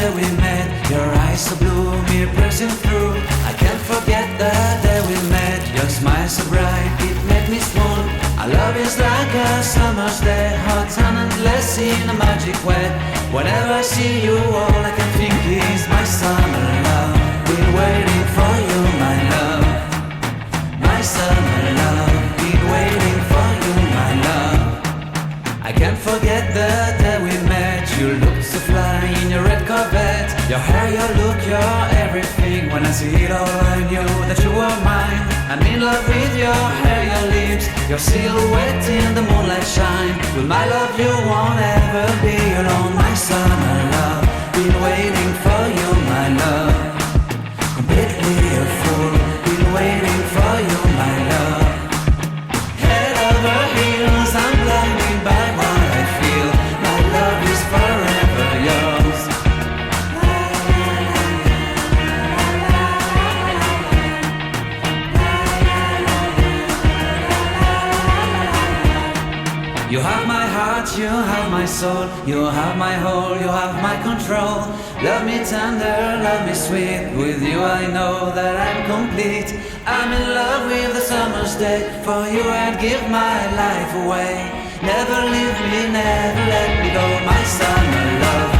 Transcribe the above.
day we met. Your eyes so blue, me pressing through. I can't forget the day we met. Your smile so bright, it made me swoon. Our love is like a summer's day, hot and endless in a magic way. Whenever I see you, all I can think is my summer love. Been waiting for you, my love. My summer love. Been waiting for you, my love. I can't forget the day we met. You looked so fly in your red Corvette. Your hair, your look, your everything. When I see it all, I knew that you were mine. I'm in love with your hair, your lips, your silhouette in the moonlight shine. With my love you won't ever be alone. My summer love, been waiting for you, my love. Completely a fool, been waiting for you, my love. Head over heels, I'm blinded by what I feel. My love is forever yours. You have my heart, you have my soul. You have my whole, you have my control. Love me tender, love me sweet. With you I know that I'm complete. I'm in love with the summer's day. For you I'd give my life away. Never leave me, never let me go. My summer love,